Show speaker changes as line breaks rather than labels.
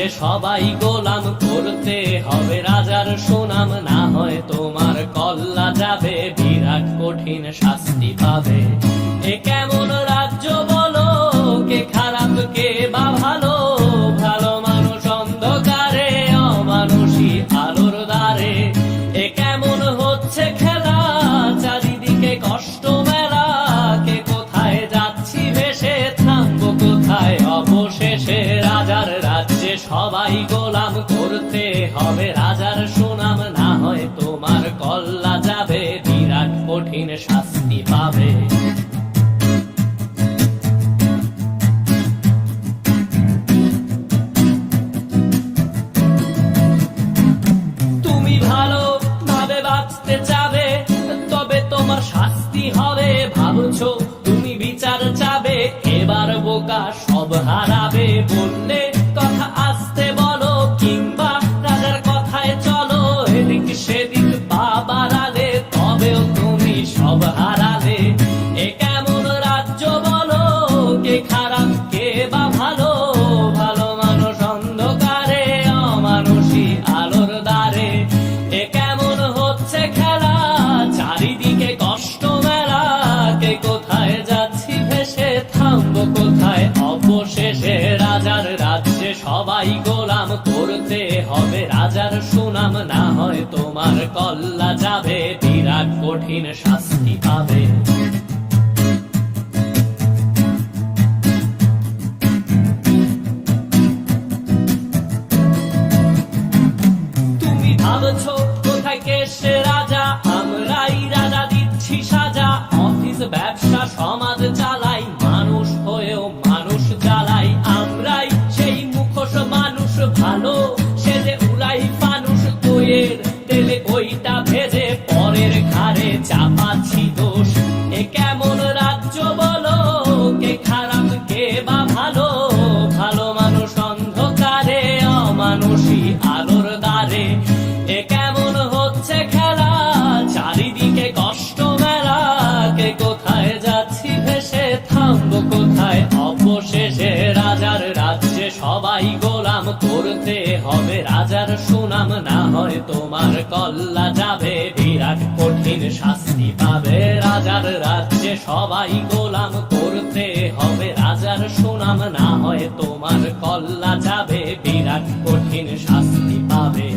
রাজ্যে সবাই গোলাম, করতে হবে রাজার সুনাম, না হয় তোমার কল্লা যাবে, বিরাট কঠিন শাস্তি পাবে। এ কেমন রাজ্য বলো, কে খারাপ কে বা ভালো, ভালো মানুষ অন্ধকারে, অমানুষী আলোর দ্বারে। এ কেমন হচ্ছে খেলা, চারিদিকে কষ্ট মেলা, কে কোথায় যাচ্ছি ভেসে, থামবো কোথায় অবশেষে। রাজার রাজ্যে সবাই গোলাম, করতে হবে রাজার সুনাম, না হয় তোমার কল্লা যাবে, বিরাট কঠিন শাস্তি পাবে। তুমি ভালো ভাবে বাঁচতে চাবে, তবে তোমার শাস্তি হবে। ভাবছো তুমি বিচার চাবে, এবার বোকা সব হারাবে। বললে কথা আসতে বলো, কিংবা রাজার কথায় চলো, এদিক সেদিক পা বাড়ালে, তবেও তুমি সব হারালে। এ কেমন রাজ্য বলো, কে খারাপ কে বা ভালো, ভালো মানুষ অন্ধকারে, অমানুষী আলোর দ্বারে। এ কেমন হচ্ছে খেলা, চারিদিকে কষ্ট মেলা, কে কোথায় যাচ্ছি ভেসে, থামবো কোথায় অবশেষে। রাজার রাজ্যে সবাই গোলাম, করতে হবে রাজার সুনাম, না হয় তোমার কল্লা যাবে, বিরাট কঠিন শাস্তি পাবে। তুমি ভাবছো কোথায় কেসে রাজা, আমরাই রাজা দিচ্ছি সাজা। অফিস ব্যবসা সমাজ চালাই, মানুষ হয়েও মানুষ জ্বালাই। আমরাই সেই মুখোশ মানুষ ভালো, সেজে উড়াই ফানুষ, দইয়ের তেলে ওইটা ভেজে, পরের ঘাড়ে চাপাচ্ছি দোষ। এ কেমন রাজ্য বলো, কে খারাপ কে বা ভালো, ভালো মানুষ অন্ধকারে, অমানুষী আলোর দ্বারে। এ কেমন হচ্ছে খেলা, চারিদিকে কষ্ট মেলা, কে কোথায় যাচ্ছি ভেসে, থামবো কোথায় অবশেষে। রাজার রাজ্যে সবাই গোলাম, করতে হবে রাজার সুনাম, না হয় তোমার কল্লা যাবে, বিরাট কঠিন শাস্তি পাবে। রাজার রাজ্যে সবাই গোলাম, করতে হবে রাজার সুনাম, না হয় তোমার কল্লা যাবে, বিরাট কঠিন শাস্তি পাবে।